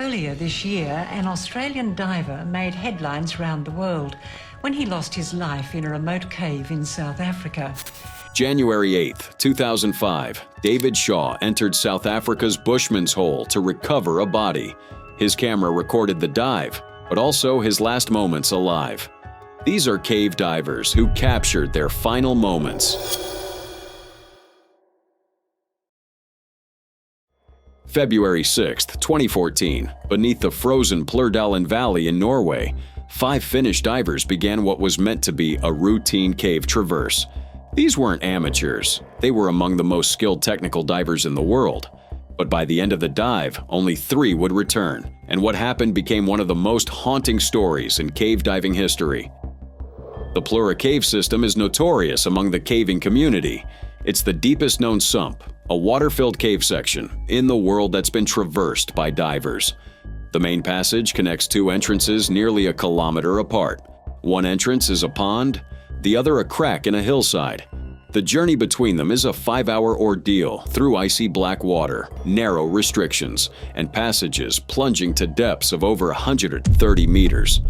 Earlier this year, an Australian diver made headlines round the world when he lost his life in a remote cave in South Africa. January 8, 2005, David Shaw entered South Africa's Bushman's Hole to recover a body. His camera recorded the dive, but also his last moments alive. These are cave divers who captured their final moments. February 6, 2014, beneath the frozen Plura Valley in Norway, 5 Finnish divers began what was meant to be a routine cave traverse. These weren't amateurs. They were among the most skilled technical divers in the world. But by the end of the dive, only 3 would return, and what happened became one of the most haunting stories in cave diving history. The Plura Cave system is notorious among the caving community. It's the deepest known sump, a water-filled cave section in the world that's been traversed by divers. The main passage connects 2 entrances nearly a kilometer apart. One entrance is a pond, the other a crack in a hillside. The journey between them is a 5-hour ordeal through icy black water, narrow restrictions, and passages plunging to depths of over 130 meters.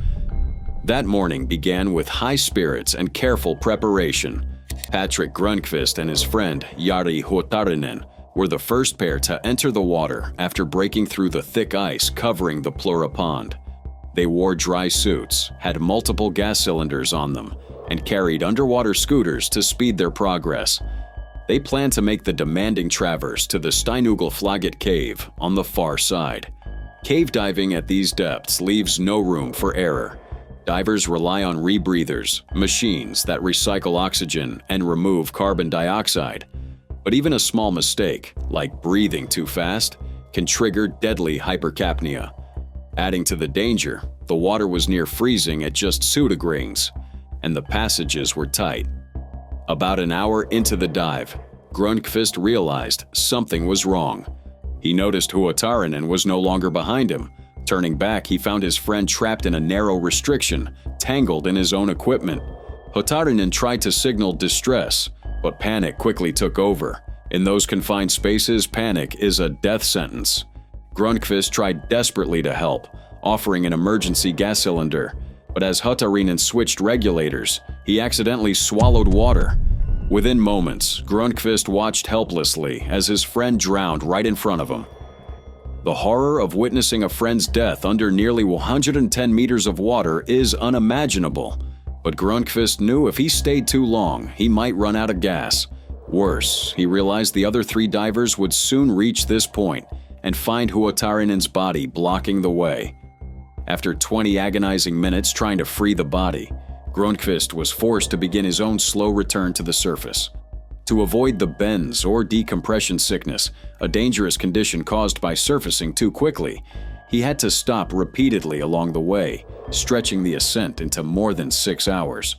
That morning began with high spirits and careful preparation. Patrick Grönqvist and his friend Jari Huotarinen were the first pair to enter the water after breaking through the thick ice covering the Plura pond. They wore dry suits, had multiple gas cylinders on them, and carried underwater scooters to speed their progress. They planned to make the demanding traverse to the Steinugelflaget cave on the far side. Cave diving at these depths leaves no room for error. Divers rely on rebreathers, machines that recycle oxygen and remove carbon dioxide. But even a small mistake, like breathing too fast, can trigger deadly hypercapnia. Adding to the danger, the water was near freezing at just 2 degrees, and the passages were tight. About an hour into the dive, Grönqvist realized something was wrong. He noticed Huotarinen was no longer behind him. Turning back, he found his friend trapped in a narrow restriction, tangled in his own equipment. Huotarinen tried to signal distress, but panic quickly took over. In those confined spaces, panic is a death sentence. Grönqvist tried desperately to help, offering an emergency gas cylinder, but as Huotarinen switched regulators, he accidentally swallowed water. Within moments, Grönqvist watched helplessly as his friend drowned right in front of him. The horror of witnessing a friend's death under nearly 110 meters of water is unimaginable, but Grönqvist knew if he stayed too long, he might run out of gas. Worse, he realized the other 3 divers would soon reach this point and find Huotarinen's body blocking the way. After 20 agonizing minutes trying to free the body, Grönqvist was forced to begin his own slow return to the surface. To avoid the bends or decompression sickness, a dangerous condition caused by surfacing too quickly, he had to stop repeatedly along the way, stretching the ascent into more than 6 hours.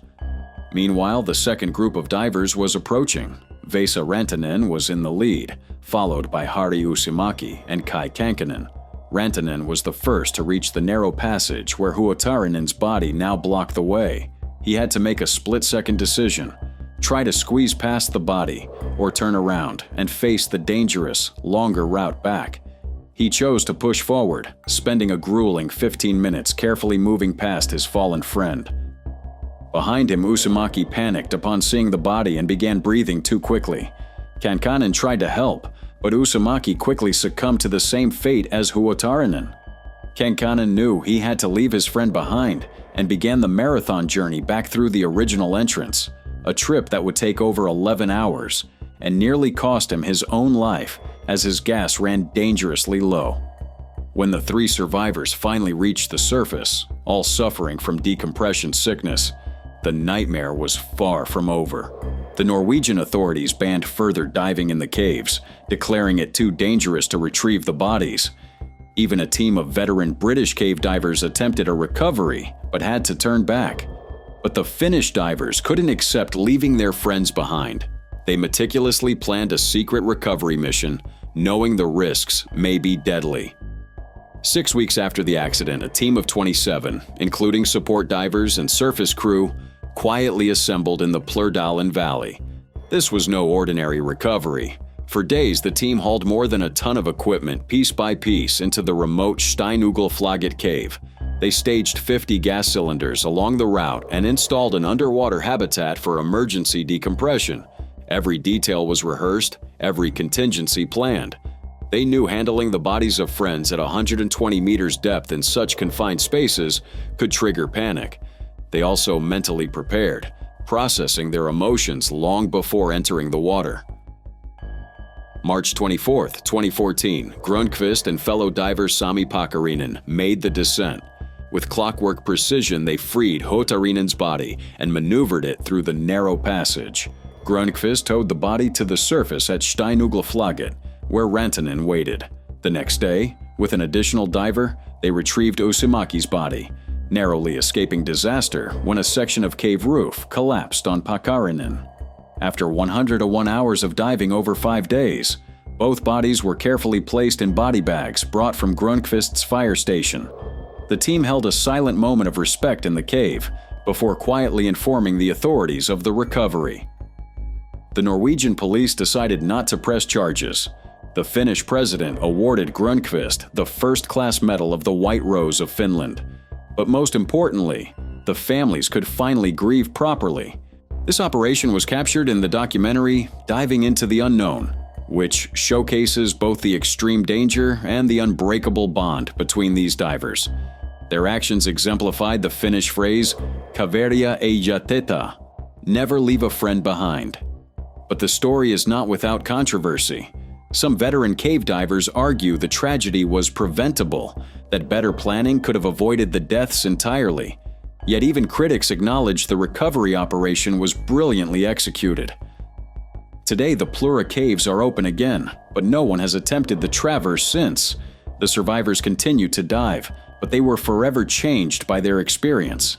Meanwhile, the second group of divers was approaching. Vesa Rantanen was in the lead, followed by Harri Uusimäki and Kai Kankinen. Rantanen was the first to reach the narrow passage where Huotarinen's body now blocked the way. He had to make a split-second decision: try to squeeze past the body, or turn around and face the dangerous, longer route back. He chose to push forward, spending a grueling 15 minutes carefully moving past his fallen friend. Behind him, Uusimäki panicked upon seeing the body and began breathing too quickly. Kankinen tried to help, but Uusimäki quickly succumbed to the same fate as Huotarinen. Kankinen knew he had to leave his friend behind and began the marathon journey back through the original entrance, a trip that would take over 11 hours and nearly cost him his own life as his gas ran dangerously low. When the 3 survivors finally reached the surface, all suffering from decompression sickness, the nightmare was far from over. The Norwegian authorities banned further diving in the caves, declaring it too dangerous to retrieve the bodies. Even a team of veteran British cave divers attempted a recovery, but had to turn back. But the Finnish divers couldn't accept leaving their friends behind. They meticulously planned a secret recovery mission, knowing the risks may be deadly. 6 weeks after the accident, a team of 27, including support divers and surface crew, quietly assembled in the Plura Valley. This was no ordinary recovery. For days, the team hauled more than a ton of equipment, piece by piece, into the remote Steinugelflaget cave. They staged 50 gas cylinders along the route and installed an underwater habitat for emergency decompression. Every detail was rehearsed, every contingency planned. They knew handling the bodies of friends at 120 meters depth in such confined spaces could trigger panic. They also mentally prepared, processing their emotions long before entering the water. March 24, 2014, Grönqvist and fellow diver Sami Pakarinen made the descent. With clockwork precision, they freed Hotarinen's body and maneuvered it through the narrow passage. Grönqvist towed the body to the surface at Steinugelflaget, where Rantanen waited. The next day, with an additional diver, they retrieved Usimaki's body, narrowly escaping disaster when a section of cave roof collapsed on Pakarinen. After 101 hours of diving over 5 days, both bodies were carefully placed in body bags brought from Grönqvist's fire station. The team held a silent moment of respect in the cave before quietly informing the authorities of the recovery. The Norwegian police decided not to press charges. The Finnish president awarded Grönqvist the first-class medal of the White Rose of Finland. But most importantly, the families could finally grieve properly. This operation was captured in the documentary Diving into the Unknown, which showcases both the extreme danger and the unbreakable bond between these divers. Their actions exemplified the Finnish phrase, "Kaveria ei jätetä," never leave a friend behind. But the story is not without controversy. Some veteran cave divers argue the tragedy was preventable, that better planning could have avoided the deaths entirely. Yet even critics acknowledge the recovery operation was brilliantly executed. Today, the Plura Caves are open again, but no one has attempted the traverse since. The survivors continue to dive, but they were forever changed by their experience.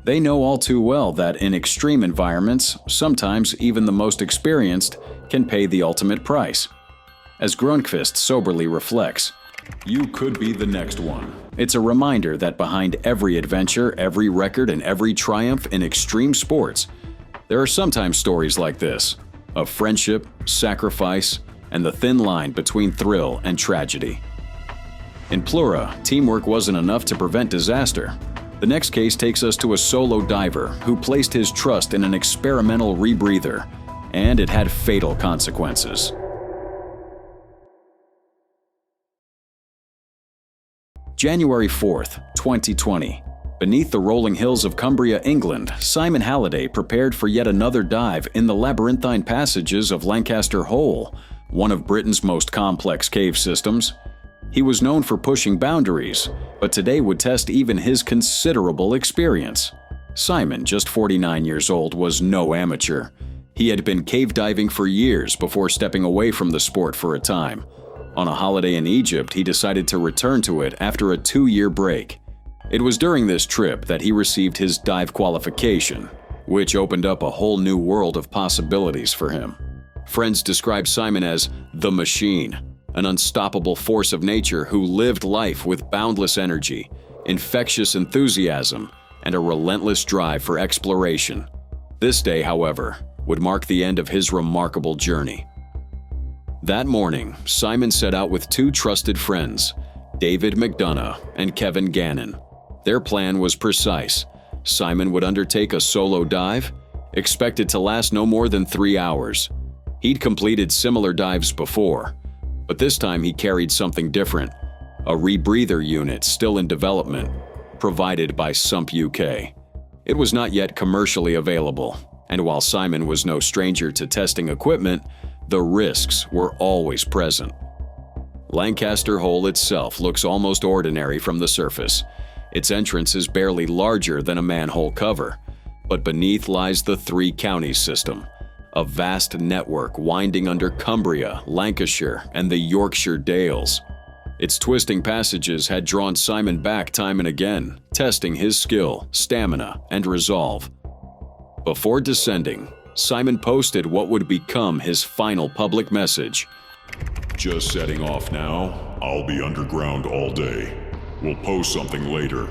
They know all too well that in extreme environments, sometimes even the most experienced can pay the ultimate price. As Grönqvist soberly reflects, "You could be the next one." It's a reminder that behind every adventure, every record, and every triumph in extreme sports, there are sometimes stories like this, of friendship, sacrifice, and the thin line between thrill and tragedy. In Plura, teamwork wasn't enough to prevent disaster. The next case takes us to a solo diver who placed his trust in an experimental rebreather, and it had fatal consequences. January 4th, 2020. Beneath the rolling hills of Cumbria, England, Simon Halliday prepared for yet another dive in the labyrinthine passages of Lancaster Hole, one of Britain's most complex cave systems. He was known for pushing boundaries, but today would test even his considerable experience. Simon, just 49 years old, was no amateur. He had been cave diving for years before stepping away from the sport for a time. On a holiday in Egypt, he decided to return to it after a 2-year break. It was during this trip that he received his dive qualification, which opened up a whole new world of possibilities for him. Friends describe Simon as the machine, an unstoppable force of nature who lived life with boundless energy, infectious enthusiasm, and a relentless drive for exploration. This day, however, would mark the end of his remarkable journey. That morning, Simon set out with 2 trusted friends, David McDonough and Kevin Gannon. Their plan was precise. Simon would undertake a solo dive, expected to last no more than 3 hours. He'd completed similar dives before, but this time he carried something different, a rebreather unit still in development, provided by Sump UK. It was not yet commercially available, and while Simon was no stranger to testing equipment, the risks were always present. Lancaster Hole itself looks almost ordinary from the surface. Its entrance is barely larger than a manhole cover, but beneath lies the 3 counties system, a vast network winding under Cumbria, Lancashire, and the Yorkshire Dales. Its twisting passages had drawn Simon back time and again, testing his skill, stamina, and resolve. Before descending, Simon posted what would become his final public message. "Just setting off now. I'll be underground all day. We'll post something later."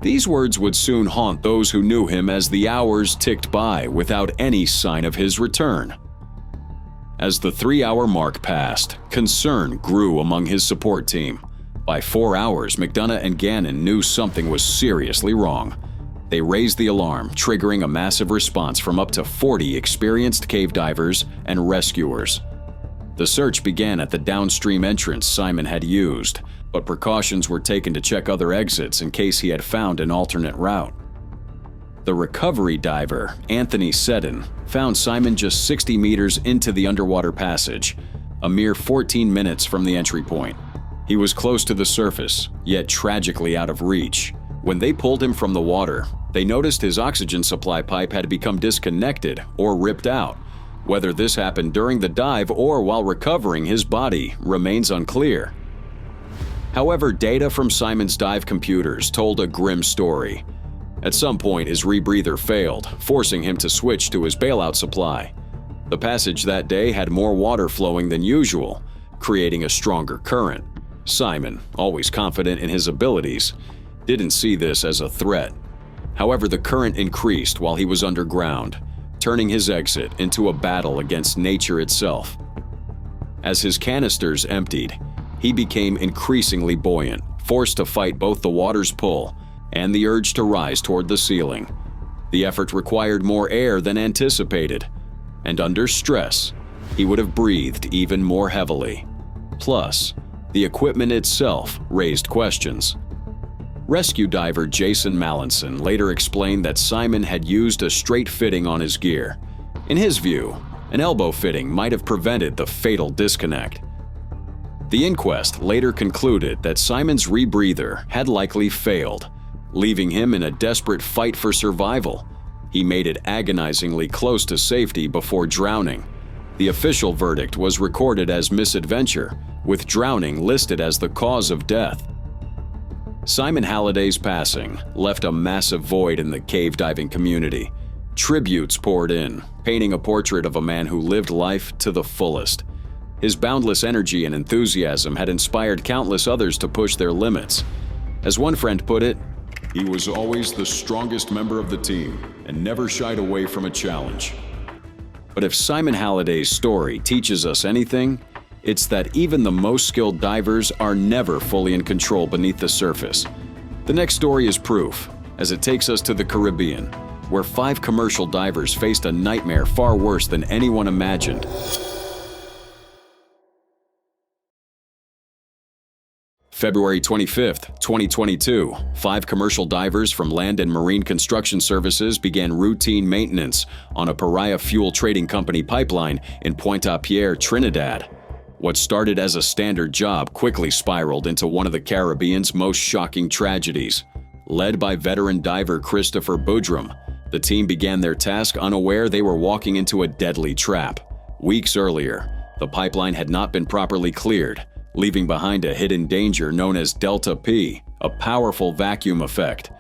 These words would soon haunt those who knew him as the hours ticked by without any sign of his return. As the 3-hour mark passed, concern grew among his support team. By 4 hours, McDonough and Gannon knew something was seriously wrong. They raised the alarm, triggering a massive response from up to 40 experienced cave divers and rescuers. The search began at the downstream entrance Simon had used, but precautions were taken to check other exits in case he had found an alternate route. The recovery diver, Anthony Seddon, found Simon just 60 meters into the underwater passage, a mere 14 minutes from the entry point. He was close to the surface, yet tragically out of reach. When they pulled him from the water, they noticed his oxygen supply pipe had become disconnected or ripped out. Whether this happened during the dive or while recovering his body remains unclear. However, data from Simon's dive computers told a grim story. At some point, his rebreather failed, forcing him to switch to his bailout supply. The passage that day had more water flowing than usual, creating a stronger current. Simon, always confident in his abilities, didn't see this as a threat. However, the current increased while he was underground, turning his exit into a battle against nature itself. As his canisters emptied, he became increasingly buoyant, forced to fight both the water's pull and the urge to rise toward the ceiling. The effort required more air than anticipated, and under stress, he would have breathed even more heavily. Plus, the equipment itself raised questions. Rescue diver Jason Mallinson later explained that Simon had used a straight fitting on his gear. In his view, an elbow fitting might have prevented the fatal disconnect. The inquest later concluded that Simon's rebreather had likely failed, leaving him in a desperate fight for survival. He made it agonizingly close to safety before drowning. The official verdict was recorded as misadventure, with drowning listed as the cause of death. Simon Halliday's passing left a massive void in the cave diving community. Tributes poured in, painting a portrait of a man who lived life to the fullest. His boundless energy and enthusiasm had inspired countless others to push their limits. As one friend put it, He was always the strongest member of the team and never shied away from a challenge. but if Simon Halliday's story teaches us anything, it's that even the most skilled divers are never fully in control beneath the surface. The next story is proof, as it takes us to the Caribbean, where 5 commercial divers faced a nightmare far worse than anyone imagined. February 25, 2022, 5 commercial divers from Land and Marine Construction Services began routine maintenance on a pariah fuel trading company pipeline in Pointe-à-Pierre, Trinidad. What started as a standard job quickly spiraled into one of the Caribbean's most shocking tragedies. Led by veteran diver Christopher Boudrum, the team began their task unaware they were walking into a deadly trap. Weeks earlier, the pipeline had not been properly cleared, leaving behind a hidden danger known as Delta P, a powerful vacuum effect.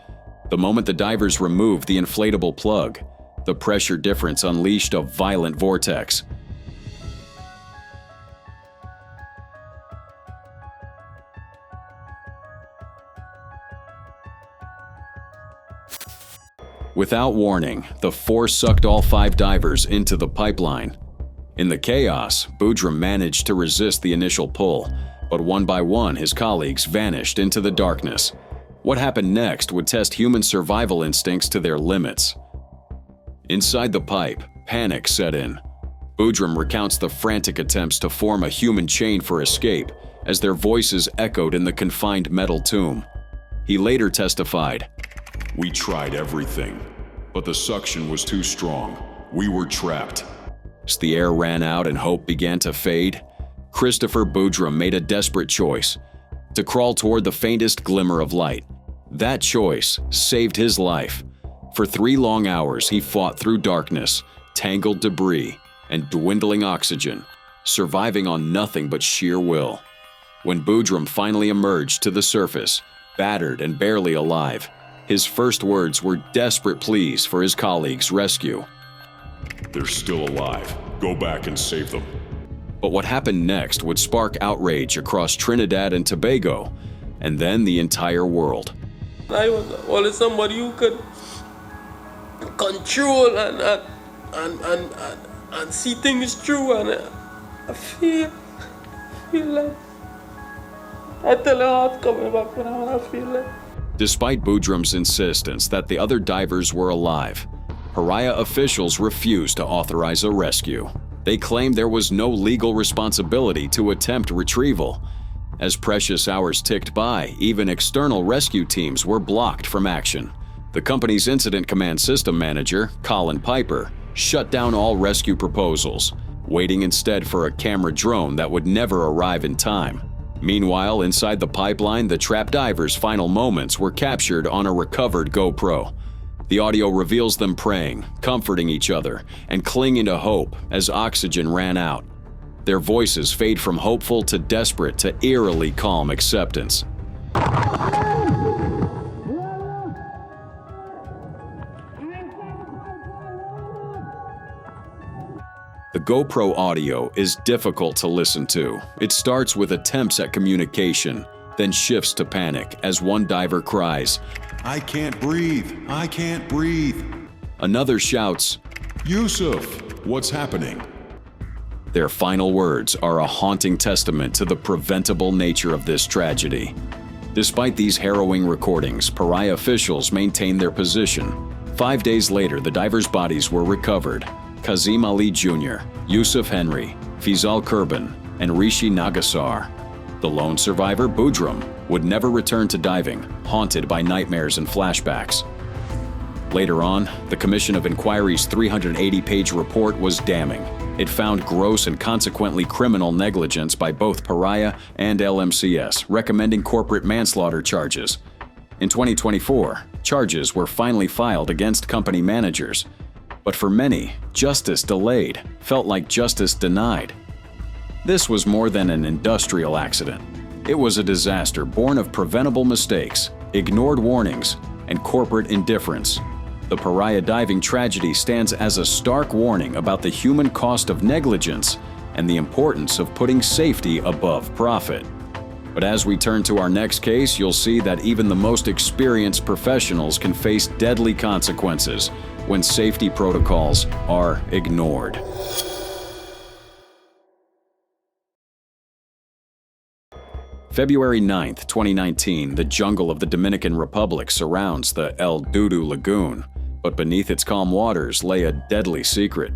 The moment the divers removed the inflatable plug, the pressure difference unleashed a violent vortex. Without warning, the force sucked all 5 divers into the pipeline. In the chaos, Boudrum managed to resist the initial pull, but one by one his colleagues vanished into the darkness. What happened next would test human survival instincts to their limits. Inside the pipe, panic set in. Boudrum recounts the frantic attempts to form a human chain for escape as their voices echoed in the confined metal tomb. He later testified, We tried everything, but the suction was too strong. We were trapped. As the air ran out and hope began to fade, Christopher Boudrum made a desperate choice: to crawl toward the faintest glimmer of light. That choice saved his life. For 3 long hours, he fought through darkness, tangled debris, and dwindling oxygen, surviving on nothing but sheer will. When Boudrum finally emerged to the surface, battered and barely alive, his first words were desperate pleas for his colleagues' rescue. They're still alive. Go back and save them. But what happened next would spark outrage across Trinidad and Tobago, and then the entire world. I was always somebody who could control and see things through, and I feel like I tell her how it's coming back when I feel like. Despite Boudram's insistence that the other divers were alive, Pariah officials refused to authorize a rescue. They claimed there was no legal responsibility to attempt retrieval. As precious hours ticked by, even external rescue teams were blocked from action. The company's incident command system manager, Colin Piper, shut down all rescue proposals, waiting instead for a camera drone that would never arrive in time. Meanwhile, inside the pipeline, the trapped divers' final moments were captured on a recovered GoPro. The audio reveals them praying, comforting each other, and clinging to hope as oxygen ran out. Their voices fade from hopeful to desperate to eerily calm acceptance. The GoPro audio is difficult to listen to. It starts with attempts at communication, then shifts to panic as one diver cries, I can't breathe. I can't breathe. Another shouts, Yusuf, what's happening? Their final words are a haunting testament to the preventable nature of this tragedy. Despite these harrowing recordings, Pariah officials maintained their position. 5 days later, the divers' bodies were recovered. Kazim Ali Jr., Yusuf Henry, Fizal Kurban, and Rishi Nagasar. The lone survivor, Boudram, would never return to diving, haunted by nightmares and flashbacks. Later on, the Commission of Inquiry's 380-page report was damning. It found gross and consequently criminal negligence by both Pariah and LMCS, recommending corporate manslaughter charges. In 2024, charges were finally filed against company managers. But for many, justice delayed felt like justice denied. This was more than an industrial accident. It was a disaster born of preventable mistakes, ignored warnings, and corporate indifference. The Pariah diving tragedy stands as a stark warning about the human cost of negligence and the importance of putting safety above profit. But as we turn to our next case, you'll see that even the most experienced professionals can face deadly consequences when safety protocols are ignored. February 9, 2019, the jungle of the Dominican Republic surrounds the El Dudu lagoon, but beneath its calm waters lay a deadly secret.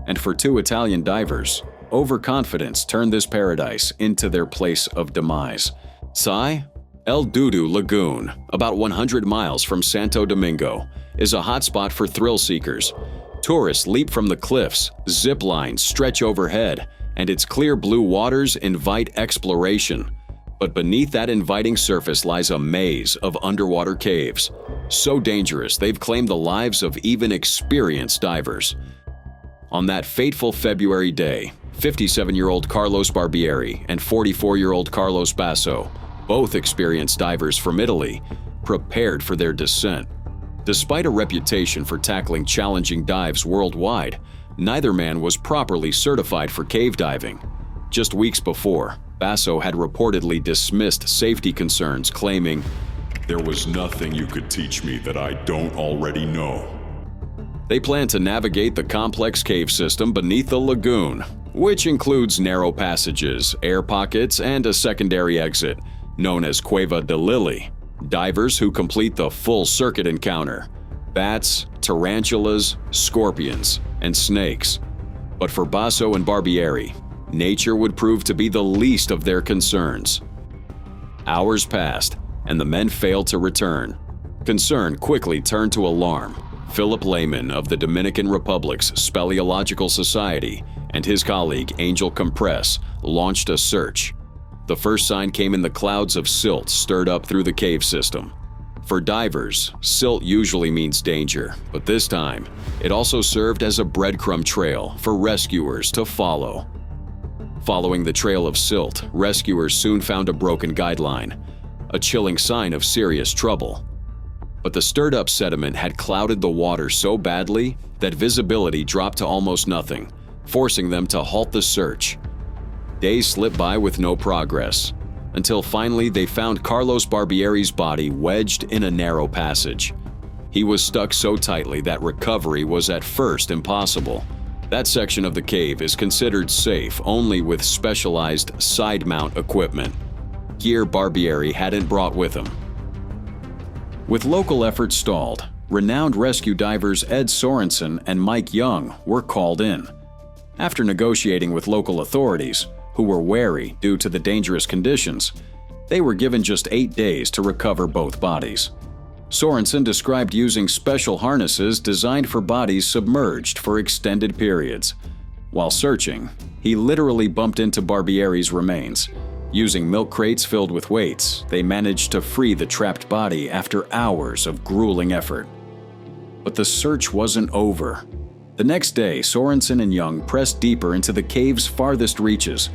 And for two Italian divers, overconfidence turned this paradise into their place of demise. Sai? El Dudu Lagoon, about 100 miles from Santo Domingo, is a hotspot for thrill seekers. Tourists leap from the cliffs, zip lines stretch overhead, and its clear blue waters invite exploration. But beneath that inviting surface lies a maze of underwater caves, so dangerous they've claimed the lives of even experienced divers. On that fateful February day, 57-year-old Carlos Barbieri and 44-year-old Carlos Basso, both experienced divers from Italy, prepared for their descent. Despite a reputation for tackling challenging dives worldwide, neither man was properly certified for cave diving. Just weeks before, Basso had reportedly dismissed safety concerns, claiming, "There was nothing you could teach me that I don't already know." They plan to navigate the complex cave system beneath the lagoon, which includes narrow passages, air pockets, and a secondary exit, known as Cueva de Lily. Divers who complete the full circuit encounter bats, tarantulas, scorpions, and snakes. But for Basso and Barbieri, nature would prove to be the least of their concerns. Hours passed, and the men failed to return. Concern quickly turned to alarm. Philip Lehman of the Dominican Republic's Speleological Society and his colleague Angel Compress launched a search. The first sign came in the clouds of silt stirred up through the cave system. For divers, silt usually means danger, but this time, it also served as a breadcrumb trail for rescuers to follow. Following the trail of silt, rescuers soon found a broken guideline, a chilling sign of serious trouble. But the stirred-up sediment had clouded the water so badly that visibility dropped to almost nothing, forcing them to halt the search. Days slipped by with no progress, until finally they found Carlos Barbieri's body wedged in a narrow passage. He was stuck so tightly that recovery was at first impossible. That section of the cave is considered safe only with specialized side-mount equipment, gear Barbieri hadn't brought with him. With local efforts stalled, renowned rescue divers Ed Sorensen and Mike Young were called in. After negotiating with local authorities, who were wary due to the dangerous conditions, they were given just 8 days to recover both bodies. Sorensen described using special harnesses designed for bodies submerged for extended periods. While searching, he literally bumped into Barbieri's remains. Using milk crates filled with weights, they managed to free the trapped body after hours of grueling effort. But the search wasn't over. The next day, Sorensen and Young pressed deeper into the cave's farthest reaches.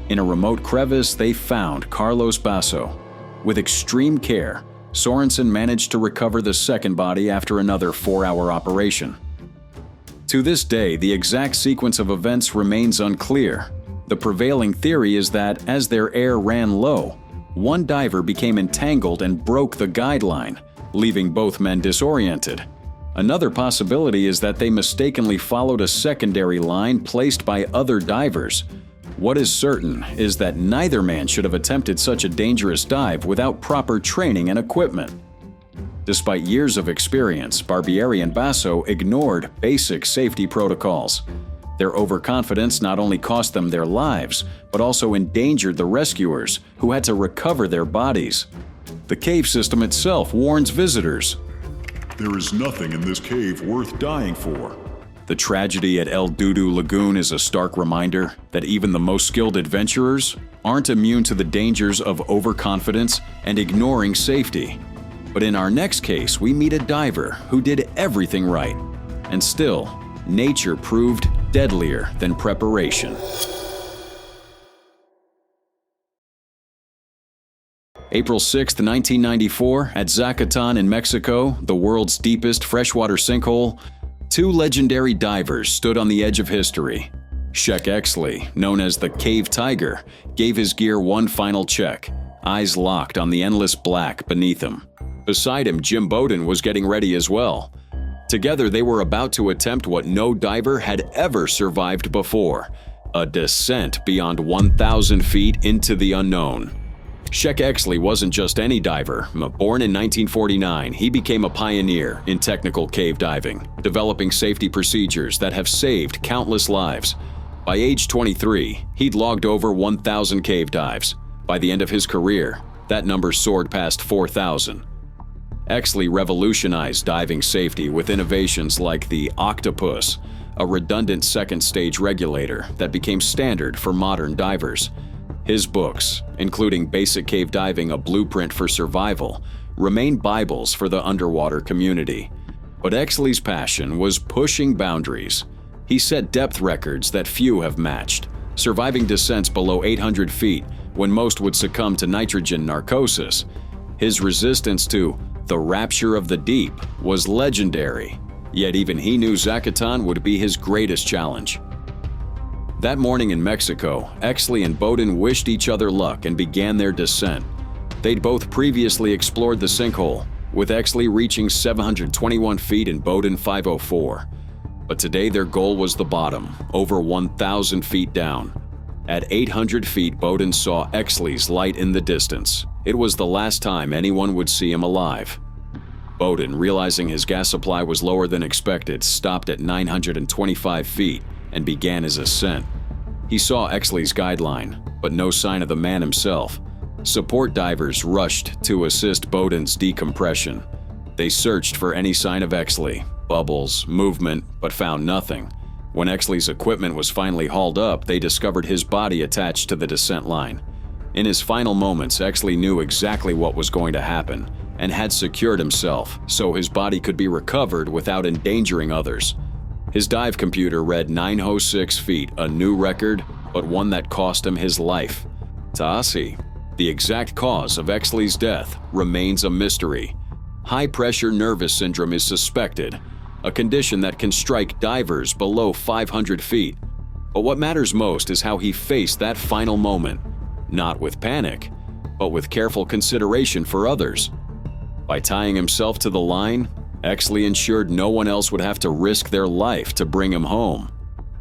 In a remote crevice, they found Carlos Basso. With extreme care, Sorensen managed to recover the second body after another 4-hour operation. To this day, the exact sequence of events remains unclear. The prevailing theory is that as their air ran low, one diver became entangled and broke the guideline, leaving both men disoriented. Another possibility is that they mistakenly followed a secondary line placed by other divers. What is certain is that neither man should have attempted such a dangerous dive without proper training and equipment. Despite years of experience, Barbieri and Basso ignored basic safety protocols. Their overconfidence not only cost them their lives, but also endangered the rescuers, who had to recover their bodies. The cave system itself warns visitors. There is nothing in this cave worth dying for. The tragedy at El Dudu Lagoon is a stark reminder that even the most skilled adventurers aren't immune to the dangers of overconfidence and ignoring safety. But in our next case, we meet a diver who did everything right, and still, nature proved deadlier than preparation. April 6, 1994, at Zacatán in Mexico, the world's deepest freshwater sinkhole, two legendary divers stood on the edge of history. Sheck Exley, known as the Cave Tiger, gave his gear one final check, eyes locked on the endless black beneath him. Beside him, Jim Bowden was getting ready as well. Together, they were about to attempt what no diver had ever survived before, a descent beyond 1,000 feet into the unknown. Sheck Exley wasn't just any diver. Born in 1949, he became a pioneer in technical cave diving, developing safety procedures that have saved countless lives. By age 23, he'd logged over 1,000 cave dives. By the end of his career, that number soared past 4,000. Exley revolutionized diving safety with innovations like the Octopus, a redundant second-stage regulator that became standard for modern divers. His books, including Basic Cave Diving: A Blueprint for Survival, remain Bibles for the underwater community. But Exley's passion was pushing boundaries. He set depth records that few have matched, surviving descents below 800 feet when most would succumb to nitrogen narcosis. His resistance to the rapture of the deep was legendary, yet even he knew Zacatán would be his greatest challenge. That morning in Mexico, Exley and Bowden wished each other luck and began their descent. They'd both previously explored the sinkhole, with Exley reaching 721 feet and Bowden 504. But today their goal was the bottom, over 1,000 feet down. At 800 feet, Bowden saw Exley's light in the distance. It was the last time anyone would see him alive. Bowden, realizing his gas supply was lower than expected, stopped at 925 feet and began his ascent. He saw Exley's guideline, but no sign of the man himself. Support divers rushed to assist Bowden's decompression. They searched for any sign of Exley, bubbles, movement, but found nothing. When Exley's equipment was finally hauled up, they discovered his body attached to the descent line. In his final moments, Exley knew exactly what was going to happen and had secured himself so his body could be recovered without endangering others. His dive computer read 906 feet, a new record, but one that cost him his life. Taasi, the exact cause of Exley's death, remains a mystery. High-pressure nervous syndrome is suspected, a condition that can strike divers below 500 feet. But what matters most is how he faced that final moment, not with panic, but with careful consideration for others. By tying himself to the line, Exley ensured no one else would have to risk their life to bring him home.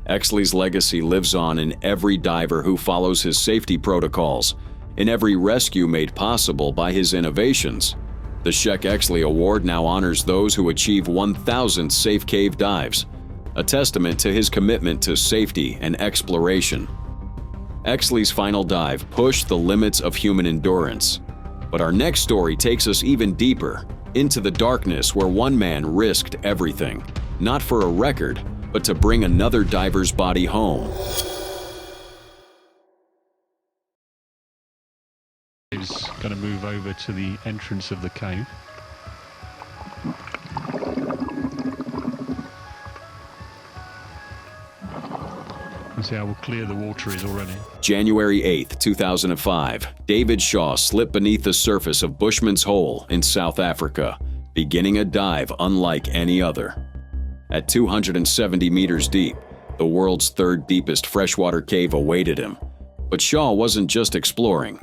Exley's legacy lives on in every diver who follows his safety protocols, in every rescue made possible by his innovations. The Sheck Exley Award now honors those who achieve 1,000 safe cave dives, a testament to his commitment to safety and exploration. Exley's final dive pushed the limits of human endurance. But our next story takes us even deeper, into the darkness where one man risked everything, not for a record, but to bring another diver's body home. Is going to move over to the entrance of the cave. And see how clear the water is already. January 8, 2005, David Shaw slipped beneath the surface of Bushman's Hole in South Africa, beginning a dive unlike any other. At 270 meters deep, the world's third deepest freshwater cave awaited him. But Shaw wasn't just exploring.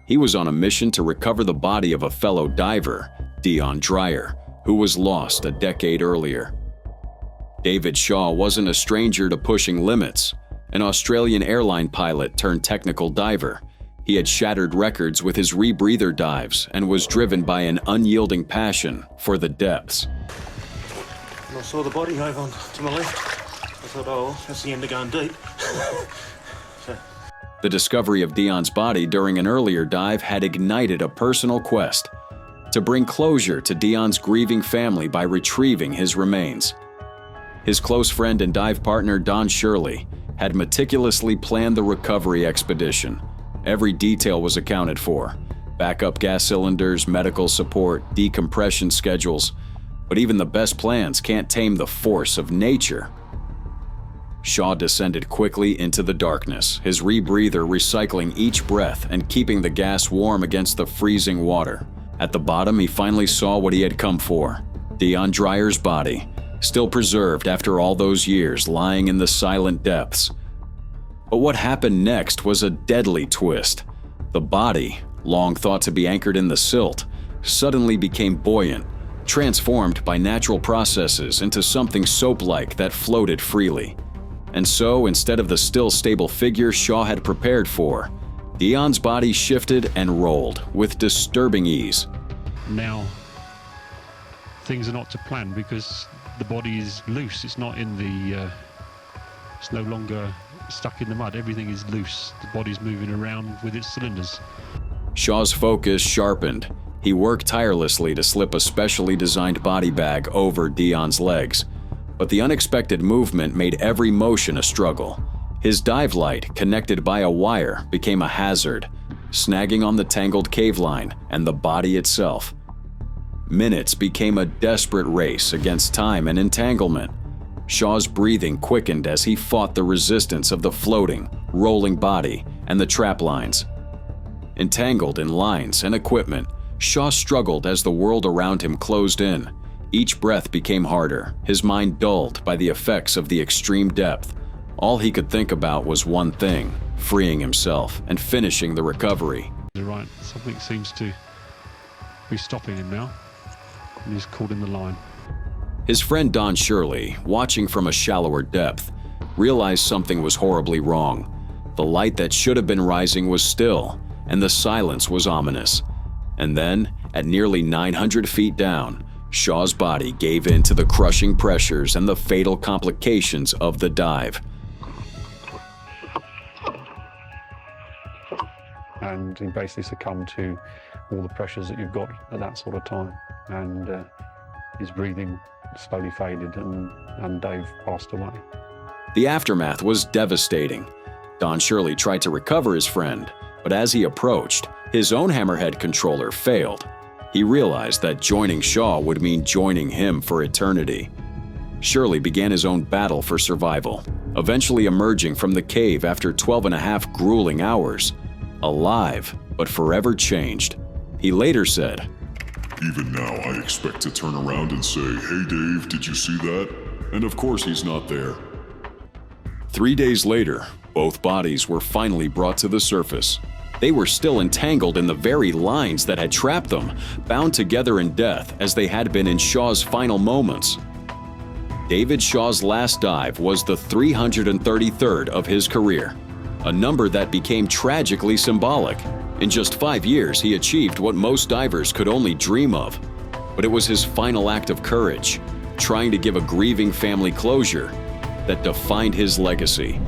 He was on a mission to recover the body of a fellow diver, Deon Dreyer, who was lost a decade earlier. David Shaw wasn't a stranger to pushing limits. An Australian airline pilot turned technical diver, he had shattered records with his rebreather dives and was driven by an unyielding passion for the depths. I saw the body over on to my left. I thought, oh, that's the end of going deep. The discovery of Deon's body during an earlier dive had ignited a personal quest to bring closure to Deon's grieving family by retrieving his remains. His close friend and dive partner Don Shirley had meticulously planned the recovery expedition. Every detail was accounted for: backup gas cylinders, medical support, decompression schedules. But even the best plans can't tame the force of nature. Shaw descended quickly into the darkness, his rebreather recycling each breath and keeping the gas warm against the freezing water. At the bottom, he finally saw what he had come for: Deon Dreyer's body, still preserved after all those years, lying in the silent depths. But what happened next was a deadly twist. The body, long thought to be anchored in the silt, suddenly became buoyant, transformed by natural processes into something soap-like that floated freely. And so, instead of the still stable figure Shaw had prepared for, Deon's body shifted and rolled with disturbing ease. Now, things are not to plan because the body is loose. It's not in the, it's no longer stuck in the mud. Everything is loose. The body's moving around with its cylinders. Shaw's focus sharpened. He worked tirelessly to slip a specially designed body bag over Deon's legs. But the unexpected movement made every motion a struggle. His dive light, connected by a wire, became a hazard, snagging on the tangled cave line and the body itself. Minutes became a desperate race against time and entanglement. Shaw's breathing quickened as he fought the resistance of the floating, rolling body and the trap lines. Entangled in lines and equipment, Shaw struggled as the world around him closed in. Each breath became harder, his mind dulled by the effects of the extreme depth. All he could think about was one thing: freeing himself and finishing the recovery. You're right, something seems to be stopping him now, and he's caught in the line. His friend Don Shirley, watching from a shallower depth, realized something was horribly wrong. The light that should have been rising was still, and the silence was ominous. And then, at nearly 900 feet down, Shaw's body gave in to the crushing pressures and the fatal complications of the dive. And he basically succumbed to all the pressures that you've got at that sort of time. And his breathing slowly faded and Dave passed away. The aftermath was devastating. Don Shirley tried to recover his friend, but as he approached, his own hammerhead controller failed. He realized that joining Shaw would mean joining him for eternity. Shirley began his own battle for survival, eventually emerging from the cave after 12.5 grueling hours, alive but forever changed. He later said, Even now, I expect to turn around and say, "Hey Dave, did you see that?" And of course he's not there. 3 days later, both bodies were finally brought to the surface. They were still entangled in the very lines that had trapped them, bound together in death as they had been in Shaw's final moments. David Shaw's last dive was the 333rd of his career, a number that became tragically symbolic. In just 5 years, he achieved what most divers could only dream of. But it was his final act of courage, trying to give a grieving family closure, that defined his legacy.